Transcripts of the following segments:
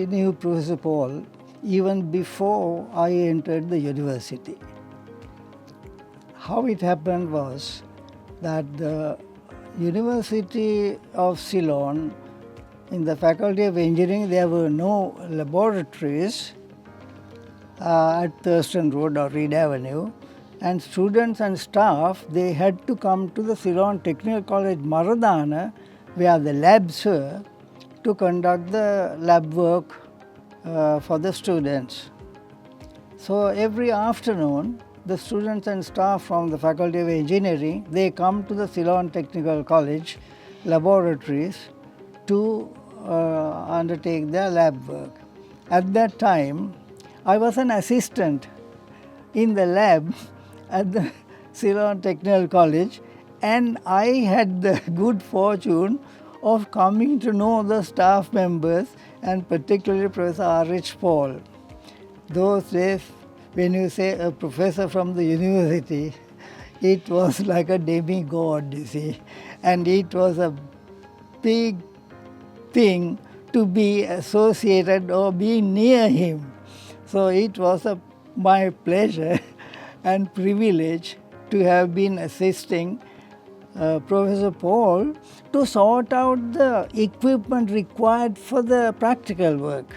knew Professor Paul even before I entered the university. How it happened was that the University of Ceylon, in the Faculty of Engineering, there were no laboratories at Thurston Road or Reed Avenue, and students and staff, they had to come to the Ceylon Technical College, Maradana, where the labs were, to conduct the lab work for the students. So every afternoon, the students and staff from the Faculty of Engineering, they come to the Ceylon Technical College laboratories to undertake their lab work. At that time, I was an assistant in the lab at the Ceylon Technical College, and I had the good fortune of coming to know the staff members, and particularly Professor R.H. Paul. Those days, when you say a professor from the university, it was like a demigod, you see, and it was a big thing to be associated or be near him. So it was my pleasure and privilege to have been assisting Professor Paul to sort out the equipment required for the practical work.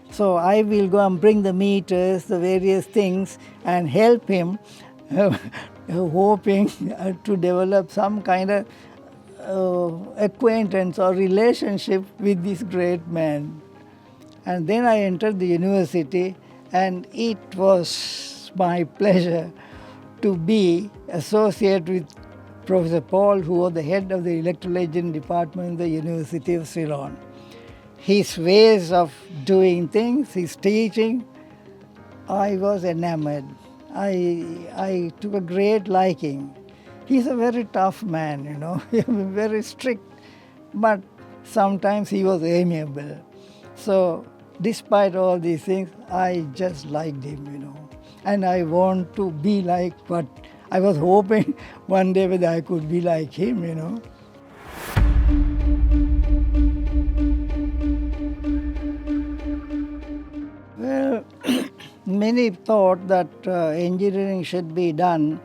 So I will go and bring the meters, the various things, and help him, hoping to develop some kind of acquaintance or relationship with this great man. And then I entered the university, and it was my pleasure to be associated with Professor Paul, who was the head of the electrical engineering department in the University of Ceylon. His ways of doing things, his teaching, I was enamored. I took a great liking. He's a very tough man, you know, very strict, but sometimes he was amiable. So despite all these things, I just liked him, you know, and I want to be like what I was hoping one day whether I could be like him, you know. Well, many thought that engineering should be done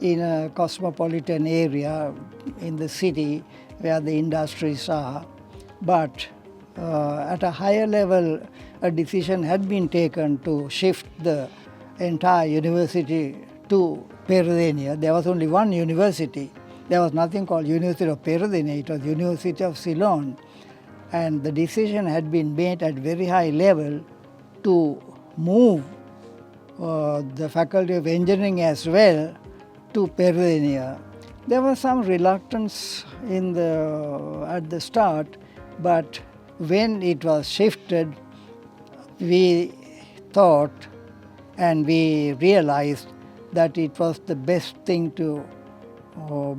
in a cosmopolitan area in the city where the industries are, but at a higher level, a decision had been taken to shift the entire university to Peradeniya. There was only one university. There was nothing called University of Peradeniya. It was University of Ceylon. And the decision had been made at very high level to move the Faculty of Engineering as well to Peradeniya. There was some reluctance at the start, but when it was shifted, we thought and we realized that it was the best thing to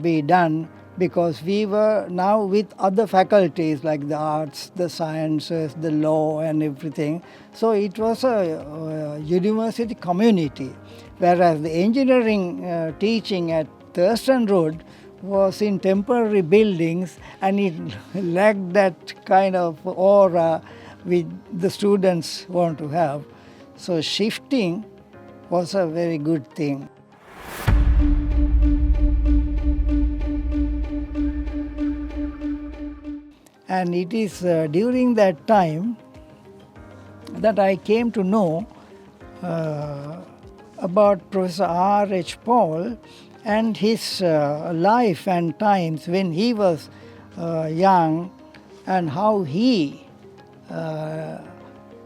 be done, because we were now with other faculties like the arts, the sciences, the law and everything. So it was a university community, whereas the engineering teaching at Thurston Road was in temporary buildings, and it lacked that kind of aura which the students want to have. So shifting was a very good thing. And it is during that time that I came to know about Professor R.H. Paul and his life and times when he was young, and how he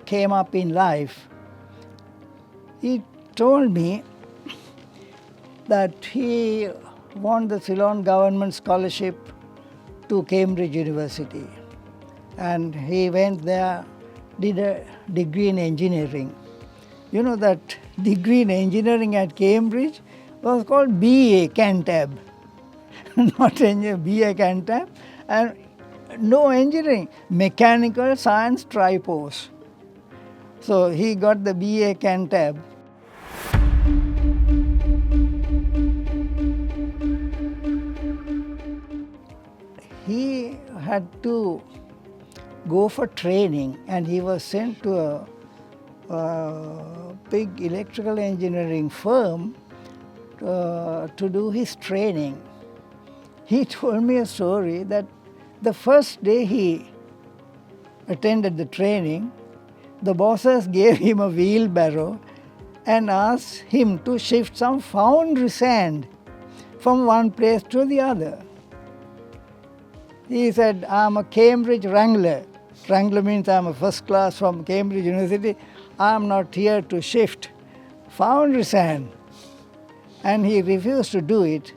came up in life. He told me that he won the Ceylon government scholarship to Cambridge University, and he went there, did a degree in engineering. You know that degree in engineering at Cambridge was called B.A. Cantab, not engineering, B.A. Cantab, and no engineering, mechanical science tripos. So he got the B.A. Cantab. He had to go for training, and he was sent to a big electrical engineering firm to do his training. He told me a story that the first day he attended the training, the bosses gave him a wheelbarrow and asked him to shift some foundry sand from one place to the other. He said, I'm a Cambridge Wrangler. Wrangler means I'm a first class from Cambridge University. I'm not here to shift foundry sand. And he refused to do it.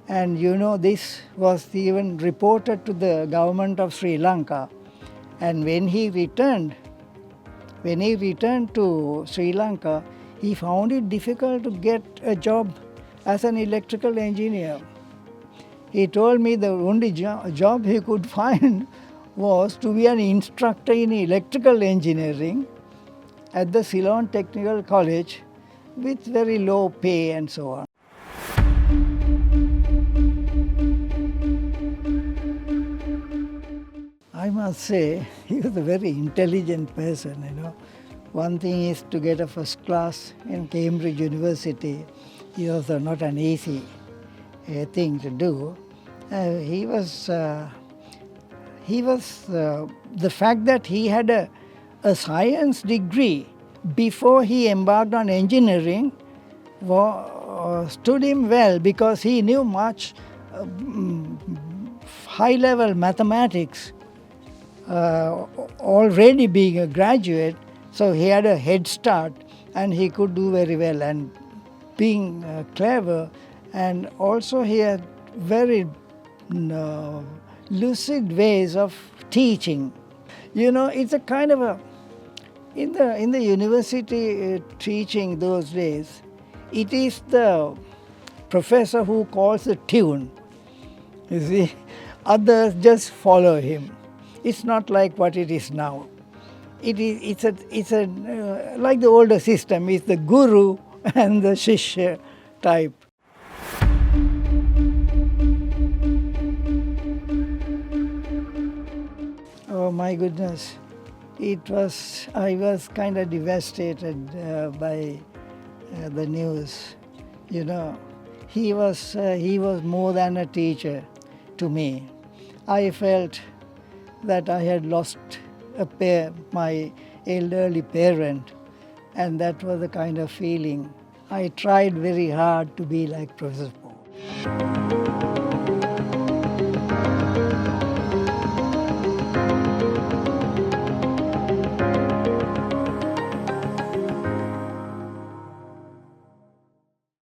And this was even reported to the government of Sri Lanka. And when he returned to Sri Lanka, he found it difficult to get a job as an electrical engineer. He told me the only job he could find was to be an instructor in electrical engineering at the Ceylon Technical College with very low pay and so on. I must say, he was a very intelligent person, One thing is to get a first class in Cambridge University. It was not an easy thing to do. The fact that he had a science degree before he embarked on engineering stood him well, because he knew much high-level mathematics already being a graduate, so he had a head start and he could do very well, and being clever, and also he had very lucid ways of teaching. It's a kind of in the university teaching those days, it is the professor who calls the tune. You see, others just follow him. It's not like what it is now. It's like the older system. It's the guru and the shishya type. Oh my goodness. I was kind of devastated by the news. He was more than a teacher to me. I felt that I had lost my elderly parent, and that was the kind of feeling. I tried very hard to be like Professor Paul.